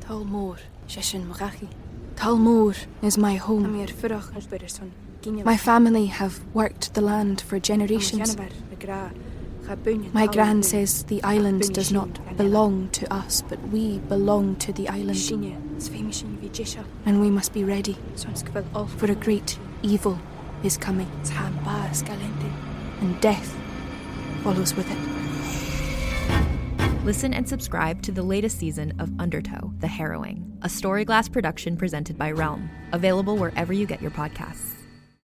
Talmor, Shishin Marachi. Talmor is my home. My family have worked the land for generations. My gran says the island does not belong to us, but we belong to the island. And we must be ready, for a great evil is coming, and death follows with it. Listen and subscribe to the latest season of Undertow, The Harrowing, a Storyglass production presented by Realm, available wherever you get your podcasts.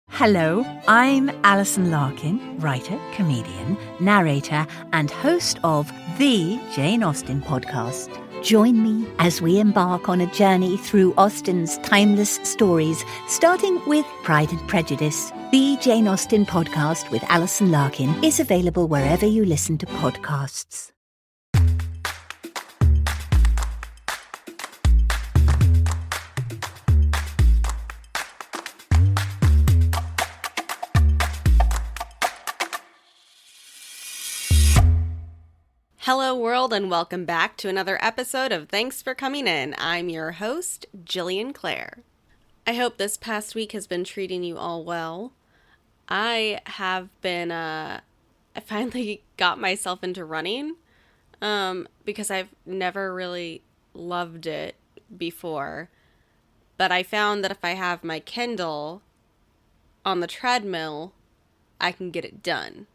Hello, I'm Alison Larkin, writer, comedian, narrator, and host of the Jane Austen podcast. Join me as we embark on a journey through Austen's timeless stories, starting with Pride and Prejudice. The Jane Austen podcast with Alison Larkin is available wherever you listen to podcasts. Hello world and welcome back to another episode of Thanks for Coming In. I'm your host, Jillian Clare. I hope this past week has been treating you all well. I have been, I finally got myself into running because I've never really loved it before. But I found that if I have my Kindle on the treadmill, I can get it done.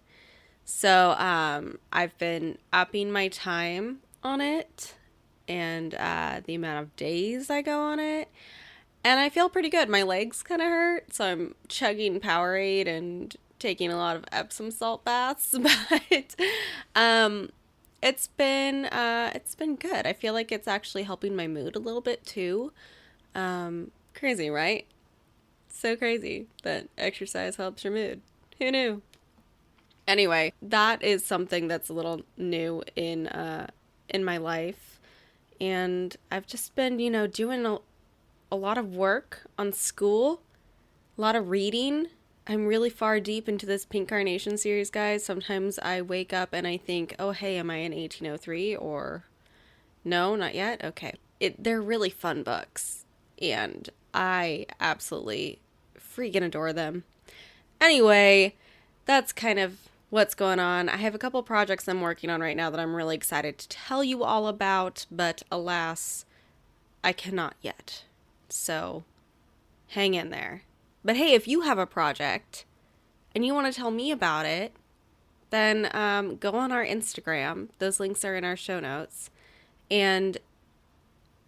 So I've been upping my time on it and the amount of days I go on it. And I feel pretty good. My legs kind of hurt, so I'm chugging Powerade and taking a lot of Epsom salt baths. But it's been good. I feel like it's actually helping my mood a little bit too. Crazy, right? So crazy that exercise helps your mood. Who knew? Anyway, that is something that's a little new in my life, and I've just been, doing a lot of work on school, a lot of reading. I'm really far deep into this Pink Carnation series, guys. Sometimes I wake up and I think, oh, hey, am I in 1803? Or no, not yet? Okay. They're really fun books, and I absolutely freaking adore them. Anyway, that's kind of what's going on. I have a couple projects I'm working on right now that I'm really excited to tell you all about, but alas, I cannot yet. So hang in there. But hey, if you have a project and you want to tell me about it, then go on our Instagram. Those links are in our show notes. And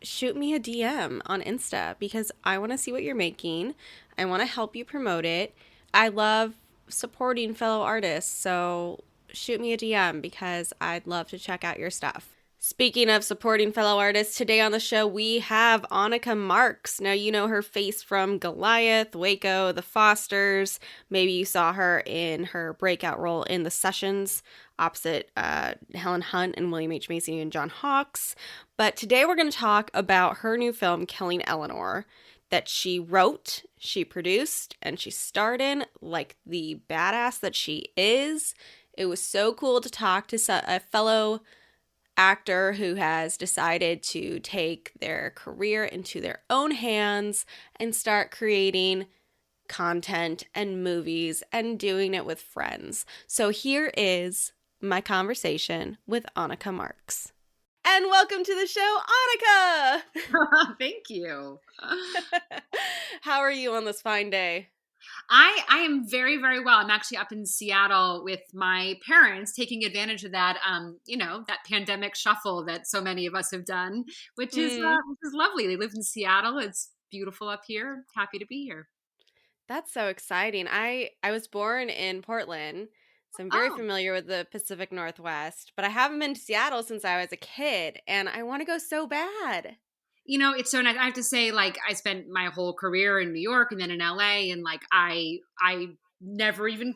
shoot me a DM on Insta because I want to see what you're making. I want to help you promote it. I love supporting fellow artists, so shoot me a DM because I'd love to check out your stuff. Speaking of supporting fellow artists, today on the show we have Annika Marks. Now you know her face from Goliath, Waco, The Fosters. Maybe you saw her in her breakout role in The Sessions opposite Helen Hunt and William H. Macy and John Hawkes. But today we're going to talk about her new film, Killing Eleanor, that she wrote, she produced, and she starred in like the badass that she is. It was so cool to talk to a fellow actor who has decided to take their career into their own hands and start creating content and movies and doing it with friends. So here is my conversation with Annika Marks. And welcome to the show, Annika! Thank you. How are you on this fine day? I am very, very well. I'm actually up in Seattle with my parents, taking advantage of that, that pandemic shuffle that so many of us have done, which is lovely. They live in Seattle. It's beautiful up here. Happy to be here. That's so exciting. I was born in Portland, so I'm very familiar with the Pacific Northwest, but I haven't been to Seattle since I was a kid, and I want to go so bad. It's so nice. I have to say, I spent my whole career in New York and then in LA, and I never even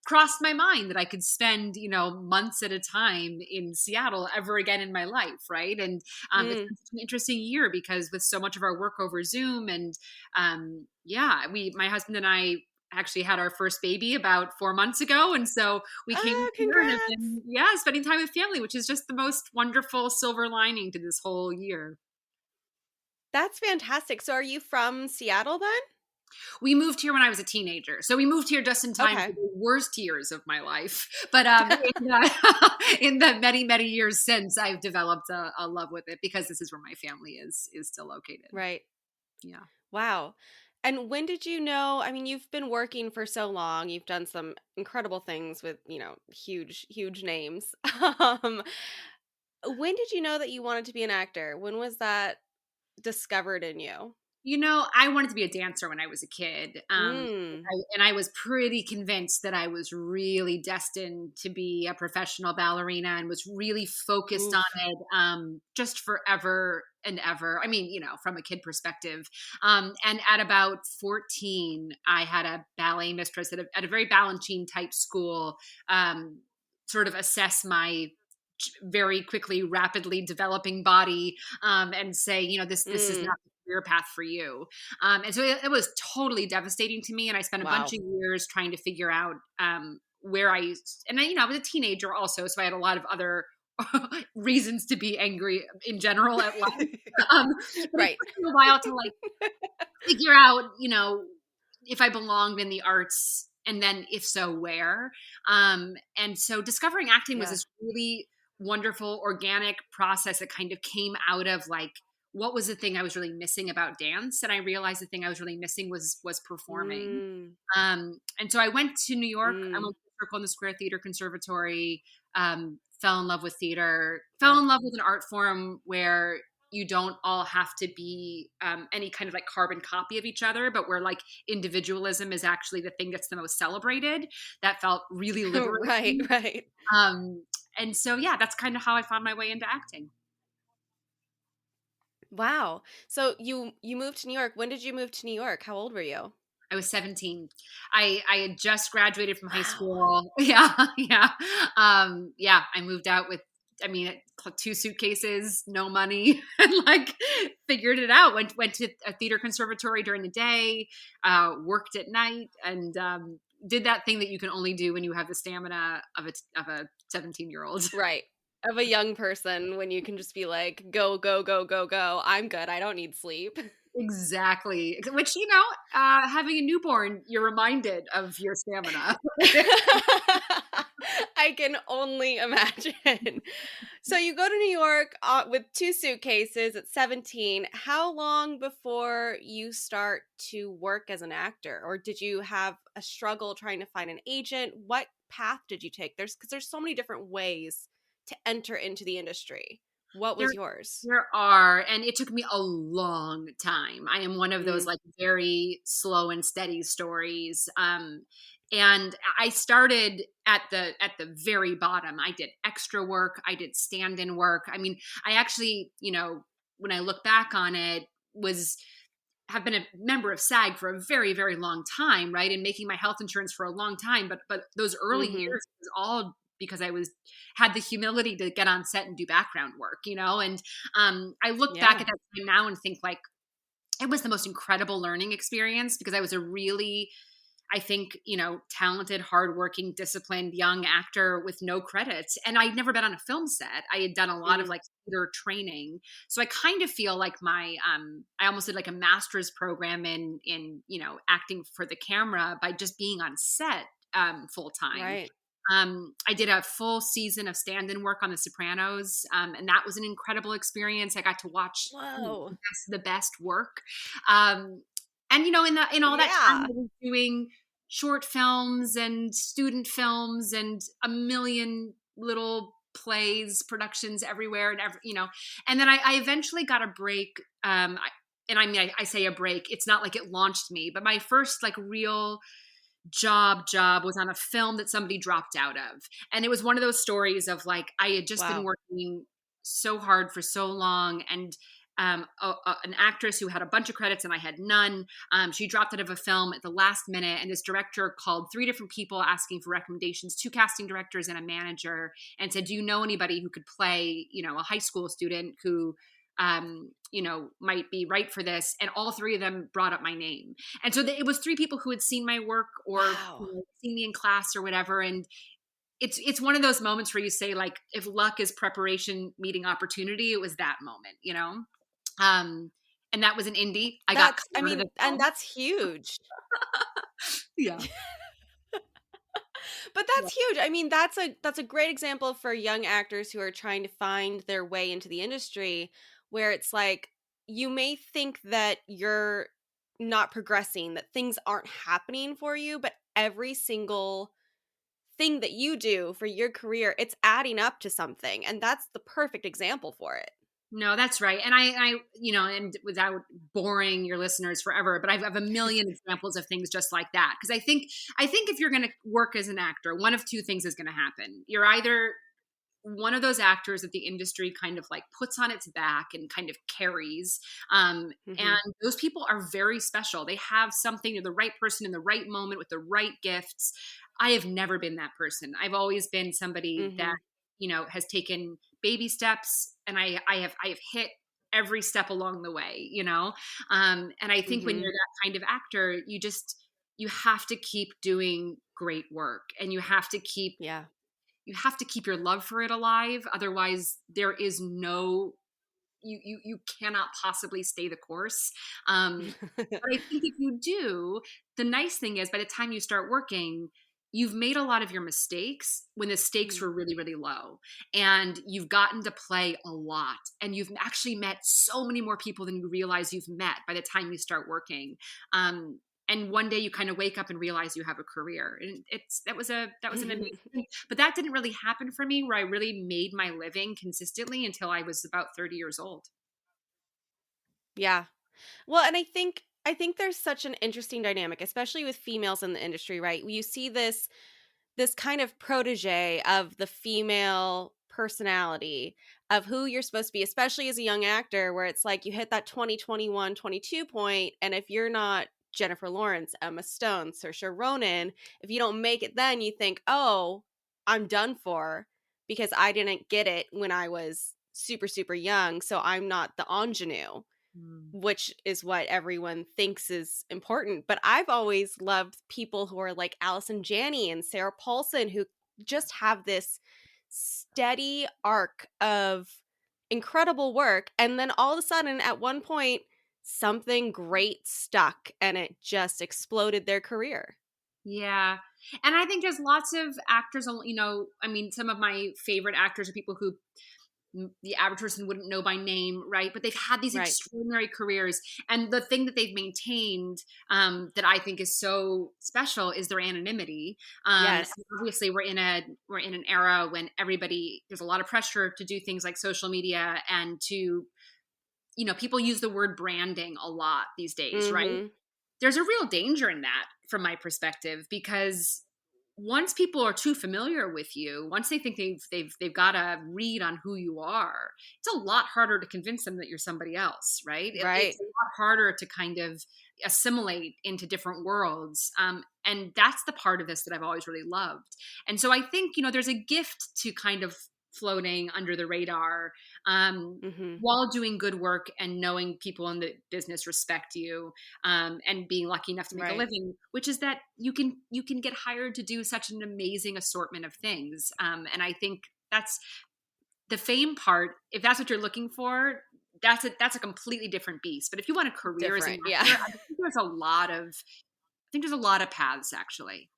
crossed my mind that I could spend, months at a time in Seattle ever again in my life. Right. And it's been such an interesting year because with so much of our work over Zoom and my husband and I actually had our first baby about 4 months ago. And so we came here and have been, spending time with family, which is just the most wonderful silver lining to this whole year. That's fantastic. So are you from Seattle then? We moved here when I was a teenager. So we moved here just in time Okay. for the worst years of my life. But in the many, many years since, I've developed a love with it because this is where my family is still located. Right. Yeah. Wow. And when did you know? I mean, you've been working for so long. You've done some incredible things with, huge, huge names. Um, when did you know that you wanted to be an actor? When was that discovered in you? I wanted to be a dancer when I was a kid. Mm. And I was pretty convinced that I was really destined to be a professional ballerina and was really focused Oof. on it just forever and ever. I mean, from a kid perspective. And at about 14, I had a ballet mistress at a very Balanchine type school sort of assess my very quickly, rapidly developing body and say, this is not career path for you. And so it was totally devastating to me. And I spent a bunch of years trying to figure out where I was a teenager also. So I had a lot of other reasons to be angry in general at life. Right. It took me a while to figure out, if I belonged in the arts and then if so, where. And so discovering acting was this really wonderful organic process that kind of came out of what was the thing I was really missing about dance? And I realized the thing I was really missing was performing. And so I went to New York. I went to the Circle in the Square Theater Conservatory, fell in love with theater, fell in love with an art form where you don't all have to be any kind of carbon copy of each other, but where individualism is actually the thing that's the most celebrated. That felt really liberating. Right. And so, yeah, that's kind of how I found my way into acting. Wow. So you moved to New York. When did you move to New York? How old were you? I was 17. I had just graduated from high school. Yeah. Yeah. I moved out with, 2 suitcases, no money, and figured it out. Went to a theater conservatory during the day, worked at night, and did that thing that you can only do when you have the stamina of a 17-year-old. Right. Of a young person, when you can just be like, go, go, go, go, go. I'm good. I don't need sleep. Exactly. Which, having a newborn, you're reminded of your stamina. I can only imagine. So you go to New York with 2 suitcases at 17. How long before you start to work as an actor? Or did you have a struggle trying to find an agent? What path did you take? Because there's so many different ways to enter into the industry. What was yours? There are, and it took me a long time. I am one of those very slow and steady stories. And I started at the very bottom. I did extra work. I did stand-in work. I actually, when I look back on it, have been a member of SAG for a very, very long time, right? And making my health insurance for a long time. But those early years was all because I had the humility to get on set and do background work, and I look back at that time now and think it was the most incredible learning experience because I was a really, I think, talented, hardworking, disciplined young actor with no credits. And I'd never been on a film set. I had done a lot of theater training. So I kind of feel like I almost did a master's program in acting for the camera by just being on set full time. Right. I did a full season of stand-in work on The Sopranos, and that was an incredible experience. I got to watch the best work. And in all that time, I was doing short films and student films and a million little plays, productions everywhere, and then I eventually got a break. I say a break. It's not like it launched me, but my first real job was on a film that somebody dropped out of. And it was one of those stories of I had just been working so hard for so long, and an actress who had a bunch of credits and I had none, she dropped out of a film at the last minute, and this director called 3 different people asking for recommendations, 2 casting directors and a manager, and said, do you know anybody who could play a high school student who might be right for this? And all 3 of them brought up my name. And so it was 3 people who had seen my work or seen me in class or whatever. And it's one of those moments where you say if luck is preparation meeting opportunity, it was that moment, And that was an indie. I got That's, cut out of the film. and that's huge. Yeah. But that's huge. I mean, that's a great example for young actors who are trying to find their way into the industry, where it's like you may think that you're not progressing, that things aren't happening for you, but every single thing that you do for your career, it's adding up to something, and that's the perfect example for it. No, that's right. And I, and without boring your listeners forever, but I have a million examples of things just like that. Because I think if you're going to work as an actor, one of two things is going to happen. You're either one of those actors that the industry kind of like puts on its back and kind of carries. And those people are very special. They have something, they're the right person in the right moment with the right gifts. I have never been that person. I've always been somebody that, has taken baby steps, and I have hit every step along the way, and I think when you're that kind of actor, you have to keep doing great work, and you have to keep your love for it alive. Otherwise there is no, you cannot possibly stay the course. But I think if you do, the nice thing is by the time you start working, you've made a lot of your mistakes when the stakes were really, really low, and you've gotten to play a lot, and you've actually met so many more people than you realize you've met by the time you start working. And one day you kind of wake up and realize you have a career, and that was an amazing thing. But that didn't really happen for me, where I really made my living consistently until I was about 30 years old. Yeah. Well, and I think there's such an interesting dynamic, especially with females in the industry, right? You see this kind of protege of the female personality of who you're supposed to be, especially as a young actor, where it's like you hit that 20, 21, 22 point, and if you're not Jennifer Lawrence, Emma Stone, Saoirse Ronan, if you don't make it then, you think, oh, I'm done for because I didn't get it when I was super, super young, so I'm not the ingenue. Which is what everyone thinks is important. But I've always loved people who are like Allison Janney and Sarah Paulson, who just have this steady arc of incredible work. And then all of a sudden, at one point, something great stuck and it just exploded their career. Yeah. And I think there's lots of actors, some of my favorite actors are people who the average person wouldn't know by name, right? But they've had these extraordinary careers, and the thing that they've maintained that I think is so special is their anonymity. Yes. Obviously, we're in an era when there's a lot of pressure to do things like social media, and to, people use the word branding a lot these days, right? There's a real danger in that from my perspective, because once people are too familiar with you, once they think they've got a read on who you are, it's a lot harder to convince them that you're somebody else, right? Right. It's a lot harder to kind of assimilate into different worlds. And that's the part of this that I've always really loved. And so I think, there's a gift to kind of floating under the radar while doing good work and knowing people in the business respect you, and being lucky enough to make a living, which is that you can get hired to do such an amazing assortment of things. And I think that's the fame part. If that's what you're looking for, that's a completely different beast. But if you want a career as an actor, I think there's a lot of paths, actually.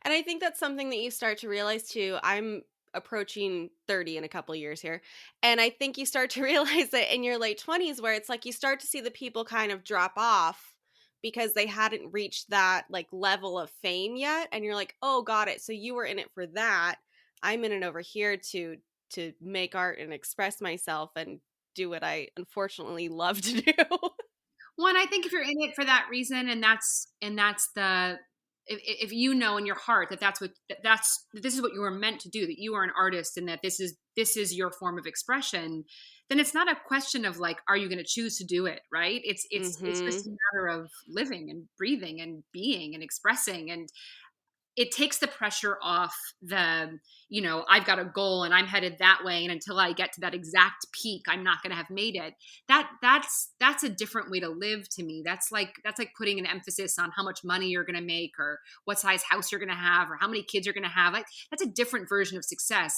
And I think that's something that you start to realize too. I'm approaching 30 in a couple years here, and I think you start to realize that in your late 20s, where it's like you start to see the people kind of drop off because they hadn't reached that like level of fame yet, and you're like, oh, got it, so you were in it for that. I'm in it over here to make art and express myself and do what I unfortunately love to do. One, I think if you're in it for that reason, and that's the, if you know in your heart that this is what you were meant to do, that you are an artist, and that this is your form of expression, then it's not a question of like, are you going to choose to do it, right? It's just a matter of living and breathing and being and expressing, and it takes the pressure off the, I've got a goal and I'm headed that way, and until I get to that exact peak, I'm not going to have made it. That's a different way to live to me. That's like putting an emphasis on how much money you're going to make, or what size house you're going to have, or how many kids you're going to have. Like, that's a different version of success.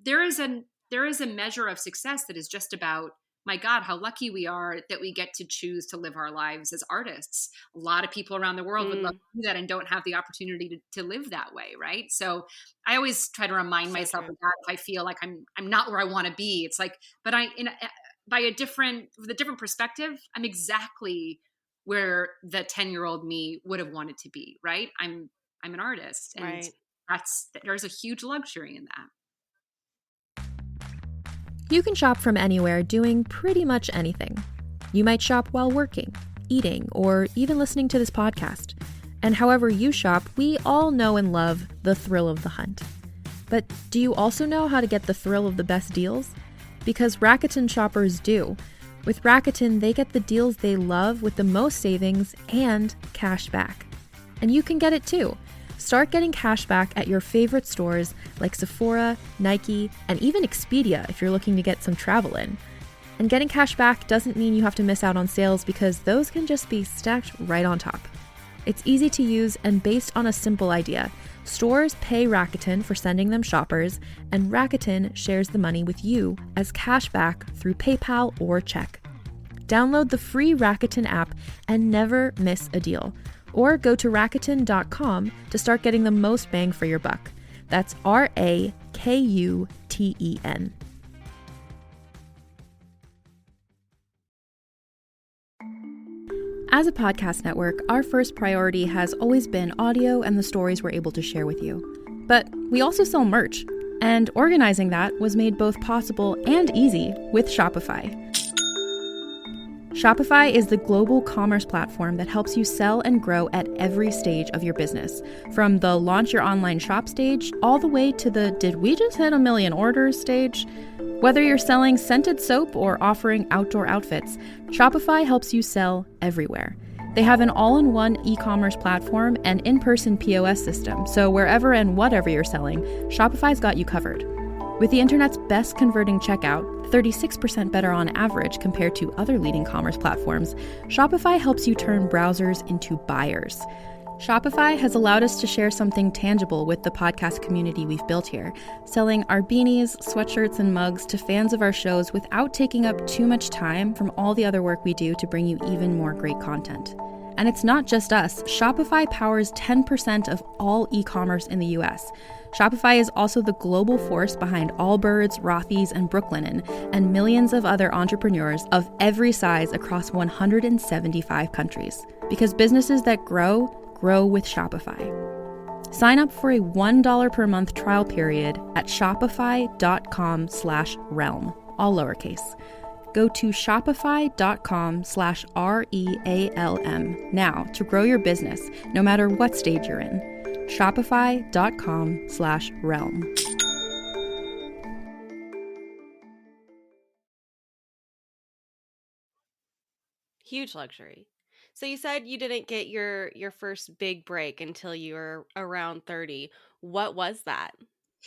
There is a measure of success that is just about my God, how lucky we are that we get to choose to live our lives as artists. A lot of people around the world would love to do that and don't have the opportunity to live that way, right? So I always try to remind myself of that if I feel like I'm not where I want to be. It's like, but with a different perspective, I'm exactly where the 10-year-old me would have wanted to be, right? I'm an artist, and there's a huge luxury in that. You can shop from anywhere doing pretty much anything. You might shop while working, eating, or even listening to this podcast. And however you shop, we all know and love the thrill of the hunt. But do you also know how to get the thrill of the best deals? Because Rakuten shoppers do. With Rakuten, they get the deals they love with the most savings and cash back. And you can get it too. Start getting cash back at your favorite stores like Sephora, Nike, and even Expedia if you're looking to get some travel in. And getting cash back doesn't mean you have to miss out on sales, because those can just be stacked right on top. It's easy to use and based on a simple idea. Stores pay Rakuten for sending them shoppers, and Rakuten shares the money with you as cash back through PayPal or check. Download the free Rakuten app and never miss a deal. Or go to Rakuten.com to start getting the most bang for your buck. That's Rakuten. As a podcast network, our first priority has always been audio and the stories we're able to share with you. But we also sell merch, and organizing that was made both possible and easy with Shopify. Shopify is the global commerce platform that helps you sell and grow at every stage of your business, from the launch your online shop stage all the way to the did we just hit 1 million orders stage. Whether you're selling scented soap or offering outdoor outfits, Shopify helps you sell everywhere. They have an all-in-one e-commerce platform and in-person POS system, so wherever and whatever you're selling, Shopify's got you covered. With the internet's best converting checkout, 36% better on average compared to other leading commerce platforms, Shopify helps you turn browsers into buyers. Shopify has allowed us to share something tangible with the podcast community we've built here, selling our beanies, sweatshirts, and mugs to fans of our shows without taking up too much time from all the other work we do to bring you even more great content. And it's not just us. Shopify powers 10% of all e-commerce in the US. Shopify is also the global force behind Allbirds, Rothy's, and Brooklinen, and millions of other entrepreneurs of every size across 175 countries. Because businesses that grow with Shopify. Sign up for a $1 per month trial period at shopify.com/realm, all lowercase. Go to shopify.com/REALM now to grow your business, no matter what stage you're in. Shopify.com/realm. Huge luxury. So you said you didn't get your first big break until you were around 30. What was that?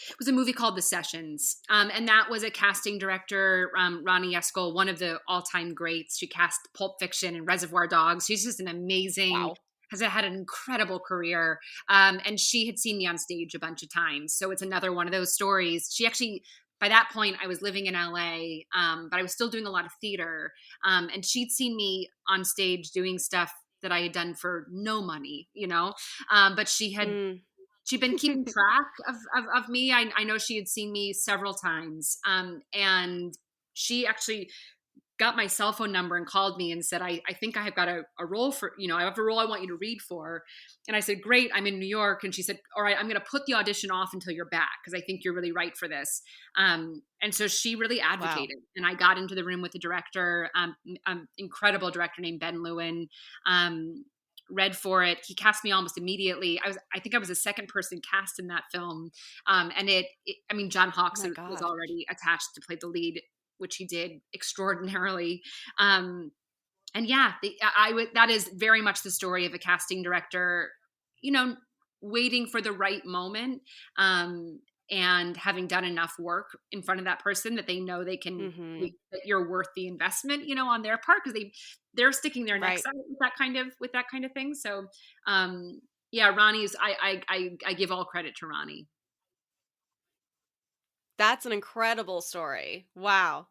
It was a movie called The Sessions. And that was a casting director, Ronnie Eskel, one of the all-time greats. She cast Pulp Fiction and Reservoir Dogs. She's just an amazing, has had an incredible career. And she had seen me on stage a bunch of times. So it's another one of those stories. She actually, by that point, I was living in LA, but I was still doing a lot of theater. And she'd seen me on stage doing stuff that I had done for no money, but she'd been keeping track of me. I know she had seen me several times. And she actually got my cell phone number and called me and said, I think I have got a role for, I have a role I want you to read for. And I said, great, I'm in New York. And she said, all right, I'm going to put the audition off until you're back, because I think you're really right for this. And so she really advocated. Wow. And I got into the room with the director, incredible director named Ben Lewin, read for it. He cast me almost immediately. I think I was the second person cast in that film. And John Hawkes was already attached to play the lead, which he did extraordinarily. And yeah, that is very much the story of a casting director, waiting for the right moment, and having done enough work in front of that person that they know they can, that you're worth the investment, on their part, because they're sticking their necks out with that kind of thing. So, yeah, Ronnie's, I give all credit to Ronnie. That's an incredible story. Wow.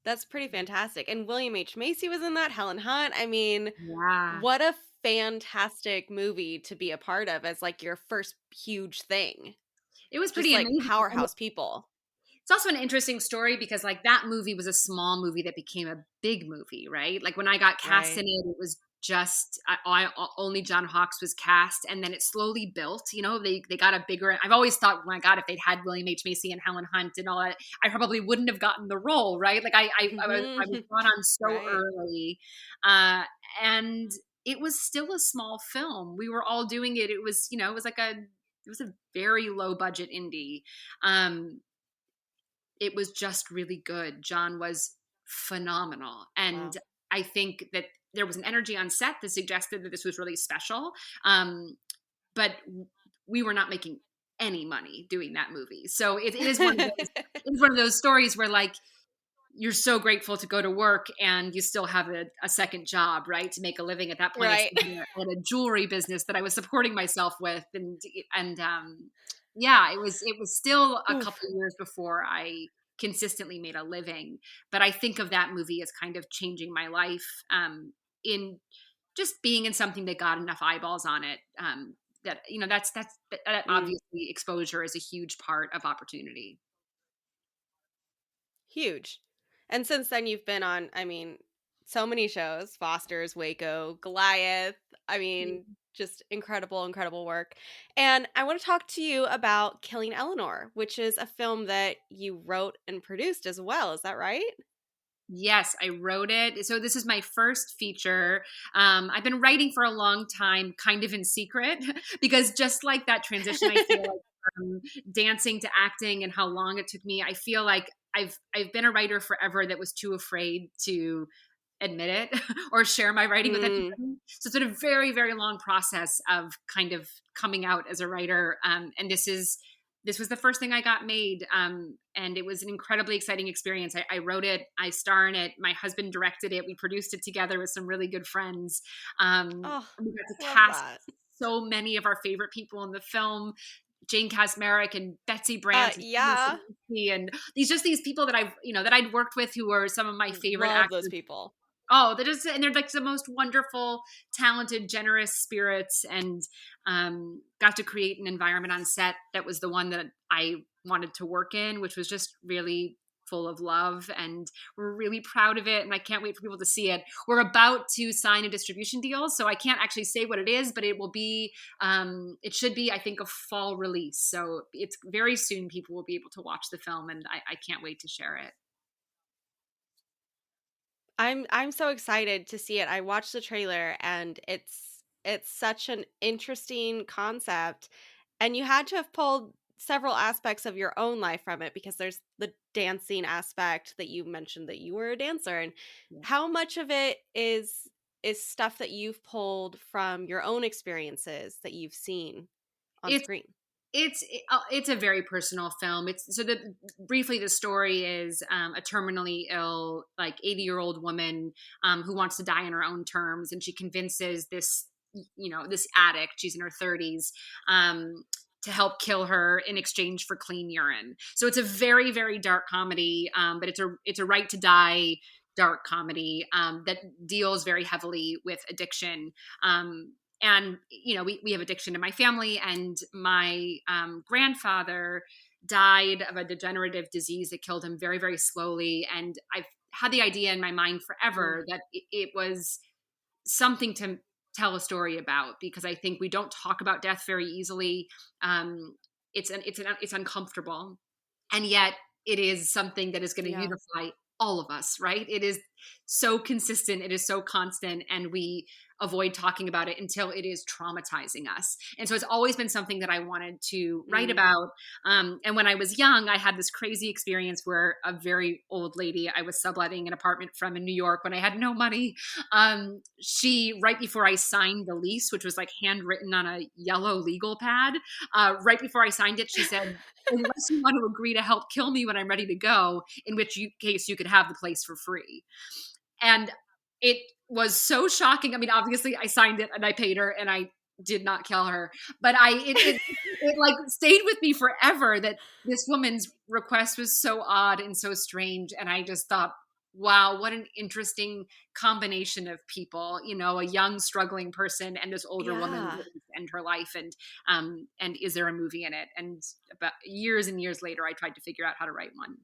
That's pretty fantastic. And William H. Macy was in that, Helen Hunt. I mean, Yeah. what a fantastic movie to be a part of as like your first huge thing. It was Just pretty like amazing. powerhouse people. It's also an interesting story because like that movie was a small movie that became a big movie, right? Like when I got cast Right. in it, it was just only John Hawkes was cast, and then it slowly built. You know, they got a bigger. I've always thought, my God, if they'd had William H Macy and Helen Hunt and all that, I probably wouldn't have gotten the role, right? Like I was brought on so Right. early, and it was still a small film. We were all doing it. It was, you know, it was a very low budget indie. It was just really good. John was phenomenal. And Wow. I think that there was an energy on set that suggested that this was really special. But we were not making any money doing that movie. So it is one of those, it's one of those stories where like, you're so grateful to go to work and you still have a second job, right? To make a living. At that point, Right. I had a jewelry business that I was supporting myself with. And yeah, it was still a couple of years before I consistently made a living. But I think of that movie as kind of changing my life, in just being in something that got enough eyeballs on it. That, you know, that obviously exposure is a huge part of opportunity. Huge. And since then you've been on, I mean, so many shows, Foster's, Waco, Goliath. I mean, just incredible, incredible work. And I want to talk to you about Killing Eleanor, which is a film that you wrote and produced as well. Is that right? Yes, I wrote it. So this is my first feature. I've been writing for a long time, kind of in secret, because just like that transition, I feel like from dancing to acting and how long it took me, I feel like I've been a writer forever that was too afraid to admit it or share my writing with anybody. So it's been a very, very long process of kind of coming out as a writer. And this was the first thing I got made. And it was an incredibly exciting experience. I wrote it, I star in it. My husband directed it. We produced it together with some really good friends. Oh, We got to love cast that. so many of our favorite people in the film. Jane Kasmerick and Betsy Brandt Yeah. and these people that I'd worked with who are some of my favorite Love those actors. people. Oh, they're like the most wonderful, talented, generous spirits, and got to create an environment on set that was the one that I wanted to work in, which was just really full of love, and we're really proud of it, and I can't wait for people to see it. We're about to sign a distribution deal, so I can't actually say what it is, but it will be, it should be, I think, a fall release. So it's very soon people will be able to watch the film, and I can't wait to share it. I'm so excited to see it. I watched the trailer and it's such an interesting concept. And you had to have pulled several aspects of your own life from it because there's the dancing aspect that you mentioned that you were a dancer. And Yeah. how much of it is stuff that you've pulled from your own experiences that you've seen on It's screen? It's a very personal film. Briefly, the story is a terminally ill, like 80-year-old woman who wants to die on her own terms, and she convinces this addict, she's in her 30s, to help kill her in exchange for clean urine. So it's a very, very dark comedy, but it's a right to die dark comedy that deals very heavily with addiction. And we have addiction in my family, and my grandfather died of a degenerative disease that killed him very, very slowly. And I've had the idea in my mind forever that it was something to tell a story about, because I think we don't talk about death very easily. It's uncomfortable, and yet it is something that is going to unify all of us, right? It is so consistent, it is so constant, and we avoid talking about it until it is traumatizing us. And so it's always been something that I wanted to write about. And when I was young, I had this crazy experience where a very old lady I was subletting an apartment from in New York when I had no money. She, right before I signed the lease, which was like handwritten on a yellow legal pad, right before I signed it, she said, unless you want to agree to help kill me when I'm ready to go, in which case you could have the place for free. And it was so shocking. I mean, obviously I signed it and I paid her and I did not kill her, but it like stayed with me forever that this woman's request was so odd and so strange. And I just thought, wow, what an interesting combination of people, you know, a young struggling person and this older woman Yeah. and her life. And is there a movie in it? And about years and years later, I tried to figure out how to write one.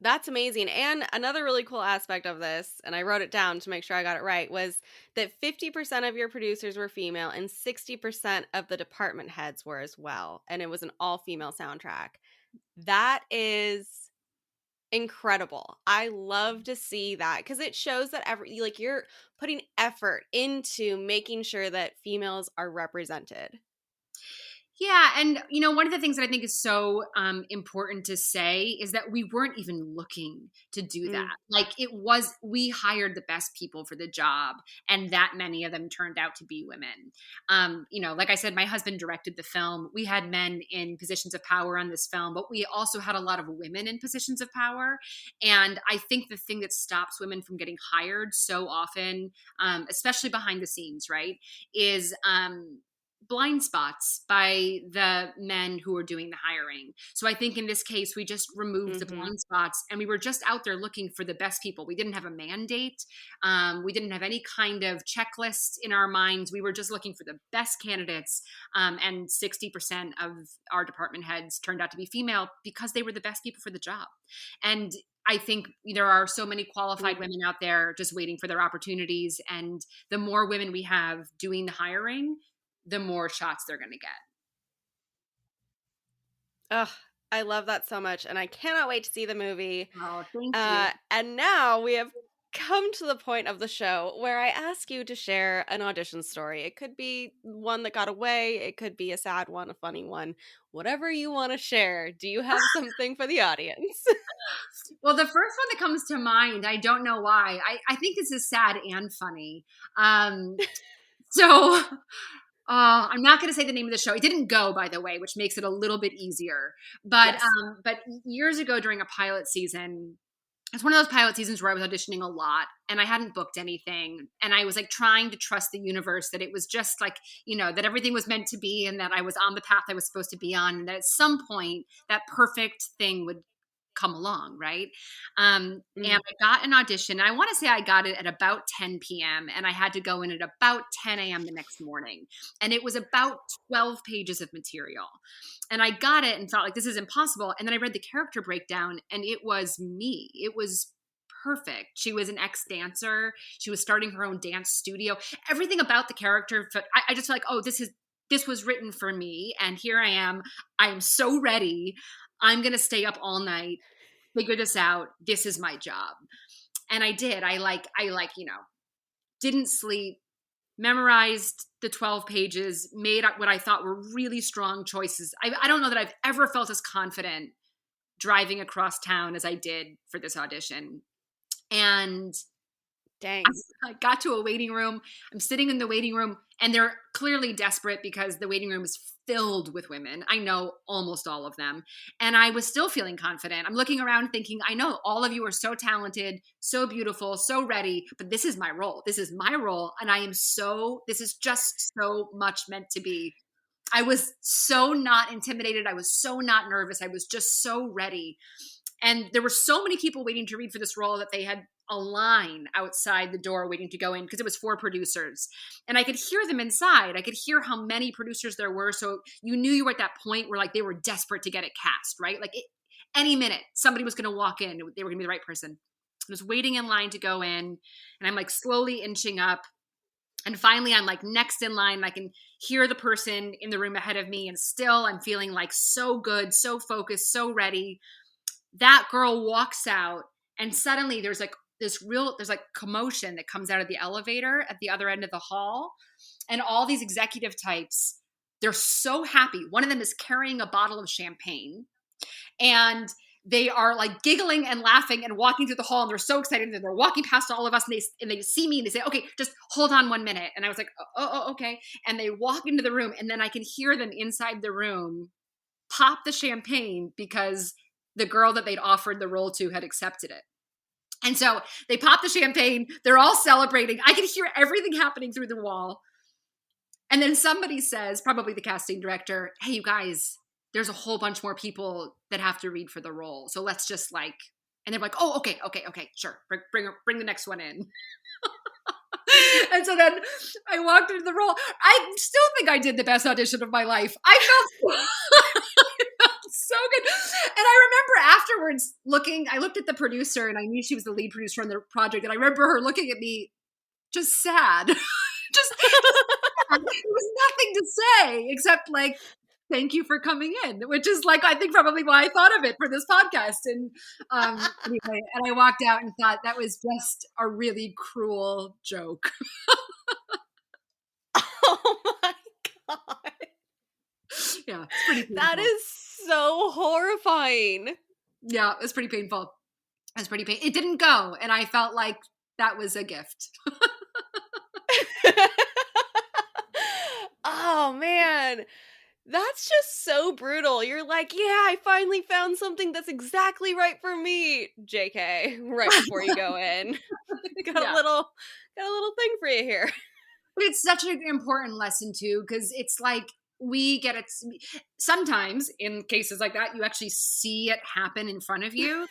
That's amazing. And another really cool aspect of this, and I wrote it down to make sure I got it right, was that 50% of your producers were female and 60% of the department heads were as well. And it was an all-female soundtrack. That is incredible. I love to see that because it shows that you're putting effort into making sure that females are represented. Yeah. And, you know, one of the things that I think is so important to say is that we weren't even looking to do that. Like we hired the best people for the job, and that many of them turned out to be women. You know, like I said, my husband directed the film. We had men in positions of power on this film, but we also had a lot of women in positions of power. And I think the thing that stops women from getting hired so often, especially behind the scenes, right, is blind spots by the men who are doing the hiring. So I think in this case, we just removed the blind spots, and we were just out there looking for the best people. We didn't have a mandate. We didn't have any kind of checklist in our minds. We were just looking for the best candidates. And 60% of our department heads turned out to be female because they were the best people for the job. And I think there are so many qualified women out there just waiting for their opportunities. And the more women we have doing the hiring, the more shots they're going to get. Ugh, I love that so much, and I cannot wait to see the movie. Oh, thank you. And now we have come to the point of the show where I ask you to share an audition story. It could be one that got away. It could be a sad one, a funny one, whatever you want to share. Do you have something for the audience? Well, the first one that comes to mind, I don't know why. I think this is sad and funny. So I'm not going to say the name of the show. It didn't go, by the way, which makes it a little bit easier. But Yes. But years ago during a pilot season, it's one of those pilot seasons where I was auditioning a lot and I hadn't booked anything. And I was like trying to trust the universe that it was just like, you know, that everything was meant to be and that I was on the path I was supposed to be on. And that at some point that perfect thing would come along, right? And I got an audition. I want to say I got it at about 10 p.m. and I had to go in at about 10 a.m. the next morning. And it was about 12 pages of material. And I got it and felt like this is impossible. And then I read the character breakdown and it was me. It was perfect. She was an ex-dancer. She was starting her own dance studio. Everything about the character, I just felt like, oh, this was written for me. And here I am. I am so ready. I'm going to stay up all night, figure this out. This is my job. And I did. I you know, didn't sleep, memorized the 12 pages, made up what I thought were really strong choices. I don't know that I've ever felt as confident driving across town as I did for this audition. And Dang. I got to a waiting room. I'm sitting in the waiting room and they're clearly desperate because the waiting room is filled with women. I know almost all of them. And I was still feeling confident. I'm looking around thinking, I know all of you are so talented, so beautiful, so ready, but this is my role. This is my role. And this is just so much meant to be. I was so not intimidated. I was so not nervous. I was just so ready. And there were so many people waiting to read for this role that they had a line outside the door waiting to go in because it was 4 producers. And I could hear them inside. I could hear how many producers there were. So you knew you were at that point where like they were desperate to get it cast, right? Like any minute somebody was going to walk in. They were going to be the right person. I was waiting in line to go in and I'm like slowly inching up. And finally, I'm like next in line. I can hear the person in the room ahead of me. And still I'm feeling like so good, so focused, so ready. That girl walks out and suddenly there's like commotion that comes out of the elevator at the other end of the hall. And all these executive types, they're so happy. One of them is carrying a bottle of champagne and they are like giggling and laughing and walking through the hall. And they're so excited that they're walking past all of us and they see me and they say, okay, just hold on 1 minute. And I was like, oh, okay. And they walk into the room and then I can hear them inside the room pop the champagne because the girl that they'd offered the role to had accepted it. And so they pop the champagne. They're all celebrating. I can hear everything happening through the wall. And then somebody says, probably the casting director, hey, you guys, there's a whole bunch more people that have to read for the role. So let's just like And they're like, oh, okay, sure. Bring the next one in. And so then I walked into the role. I still think I did the best audition of my life. I felt so good. And I remember afterwards I looked at the producer and I knew she was the lead producer on the project. And I remember her looking at me just sad. just there was nothing to say except like, thank you for coming in, which is like, I think probably why I thought of it for this podcast. And anyway, and I walked out and thought that was just a really cruel joke. Oh my God. Yeah, it's pretty painful. That is so horrifying. Yeah, it was pretty painful. It was pretty painful. It didn't go. And I felt like that was a gift. Oh man. That's just so brutal. You're like, yeah, I finally found something that's exactly right for me. JK, right before you go in. got a little thing for you here. But it's such an important lesson too, because it's like we get it. Sometimes in cases like that, you actually see it happen in front of you.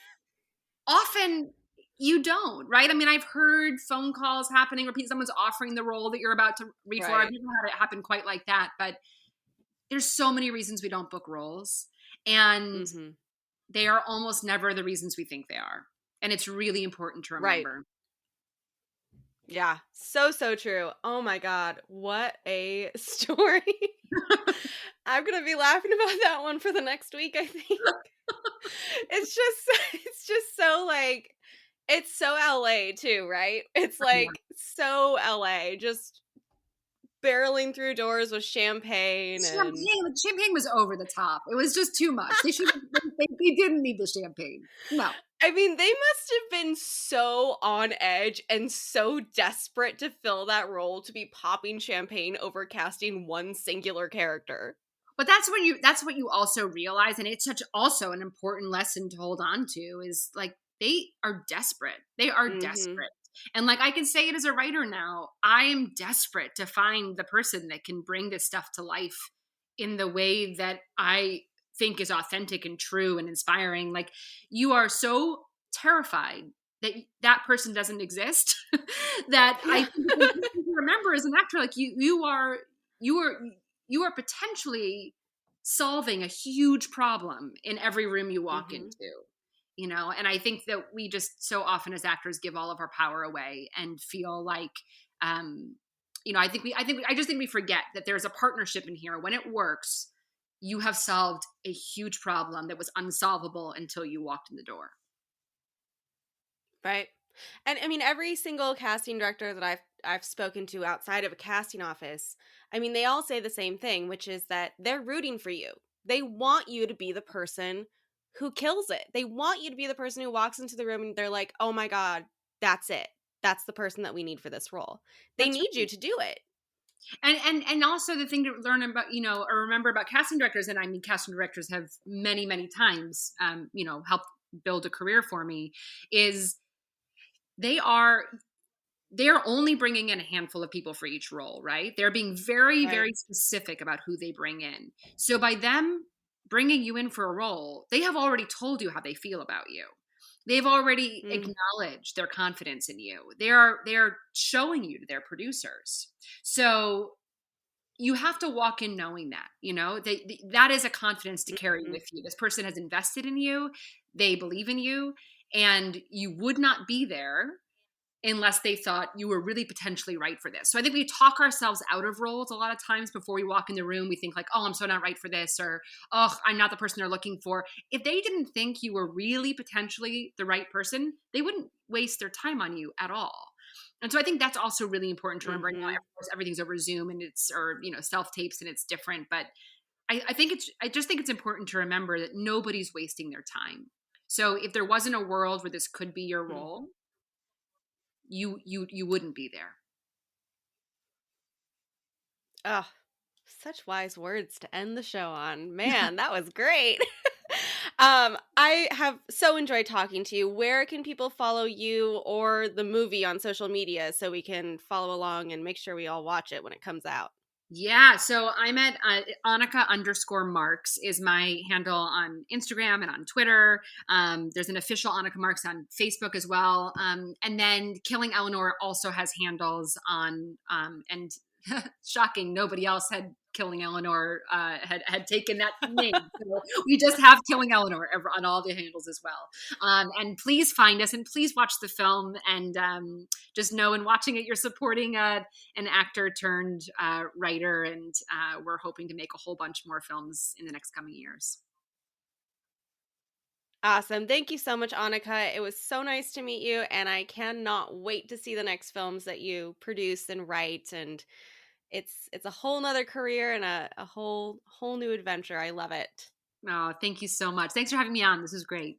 Often you don't, right? I mean, I've heard phone calls happening where someone's offering the role that you're about to read for. I've never had it happen quite like that, but there's so many reasons we don't book roles, and they are almost never the reasons we think they are. And it's really important to remember. Right. Yeah, so true. Oh my God, what a story. I'm going to be laughing about that one for the next week, I think. It's just so like, it's so LA too, right? It's like so LA, just barreling through doors with champagne. Champagne was over the top. It was just too much. They didn't need the champagne. No. I mean, they must have been so on edge and so desperate to fill that role to be popping champagne over casting one singular character. But that's what you also realize, and it's also an important lesson to hold on to, is like they are desperate. They are desperate. And like I can say it as a writer now, I am desperate to find the person that can bring this stuff to life in the way that I think is authentic and true and inspiring. Like you are so terrified that that person doesn't exist that I think you remember as an actor, like you are potentially solving a huge problem in every room you walk into. You know, and I think that we just so often as actors give all of our power away and feel like, you know, I just think we forget that there's a partnership in here. When it works, you have solved a huge problem that was unsolvable until you walked in the door. Right. And I mean, every single casting director that I've spoken to outside of a casting office, I mean, they all say the same thing, which is that they're rooting for you. They want you to be the person who kills it. They want you to be the person who walks into the room and they're like, oh my God, that's it. That's the person that we need for this role. They need you to do it. And also the thing to learn about, you know, or remember about casting directors, and I mean, casting directors have many, many times, you know, helped build a career for me, is they are only bringing in a handful of people for each role, right? They're being very, very specific about who they bring in. So by them bringing you in for a role, they have already told you how they feel about you. They've already acknowledged their confidence in you. They are showing you to their producers. So you have to walk in knowing that, you know, that is a confidence to carry with you. This person has invested in you. They believe in you, and you would not be there unless they thought you were really potentially right for this. So I think we talk ourselves out of roles a lot of times before we walk in the room. We think like, oh, I'm so not right for this, or, oh, I'm not the person they're looking for. If they didn't think you were really potentially the right person, they wouldn't waste their time on you at all. And so I think that's also really important to remember. Now, of course, everything's over Zoom and or, you know, self-tapes and it's different, but I just think it's important to remember that nobody's wasting their time. So if there wasn't a world where this could be your role, you wouldn't be there. Oh, such wise words to end the show on. Man, that was great. I have so enjoyed talking to you. Where can people follow you or the movie on social media so we can follow along and make sure we all watch it when it comes out? Yeah, so I'm at Annika_Marks is my handle on Instagram and on Twitter. There's an official Annika Marks on Facebook as well. And then Killing Eleanor also has handles on, and shocking, nobody else had Killing Eleanor had taken that name. So we just have Killing Eleanor on all the handles as well. And please find us and please watch the film, and just know in watching it, you're supporting an actor turned writer, and we're hoping to make a whole bunch more films in the next coming years. Awesome. Thank you so much, Annika. It was so nice to meet you, and I cannot wait to see the next films that you produce and write. And it's a whole nother career and a whole new adventure. I love it. Oh, thank you so much. Thanks for having me on. This is great.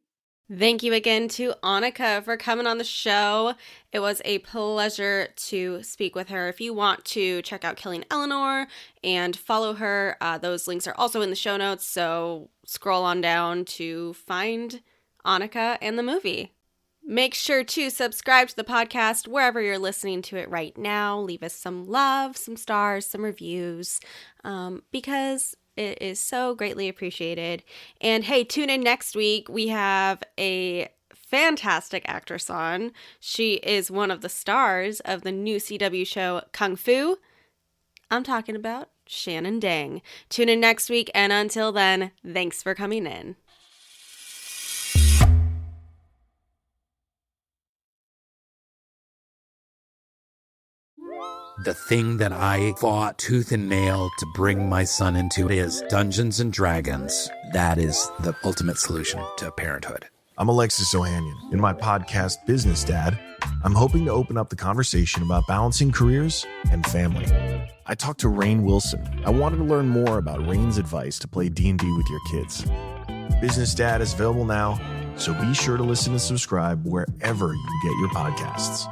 Thank you again to Annika for coming on the show. It was a pleasure to speak with her. If you want to check out Killing Eleanor and follow her, those links are also in the show notes. So scroll on down to find Annika and the movie. Make sure to subscribe to the podcast wherever you're listening to it right now. Leave us some love, some stars, some reviews, because it is so greatly appreciated. And hey, tune in next week. We have a fantastic actress on. She is one of the stars of the new CW show Kung Fu. I'm talking about Shannon Dang. Tune in next week, and until then, thanks for coming in. The thing that I fought tooth and nail to bring my son into is Dungeons and Dragons. That is the ultimate solution to parenthood. I'm Alexis Ohanian. In my podcast, Business Dad, I'm hoping to open up the conversation about balancing careers and family. I talked to Rainn Wilson. I wanted to learn more about Rainn's advice to play D&D with your kids. Business Dad is available now, so be sure to listen and subscribe wherever you get your podcasts.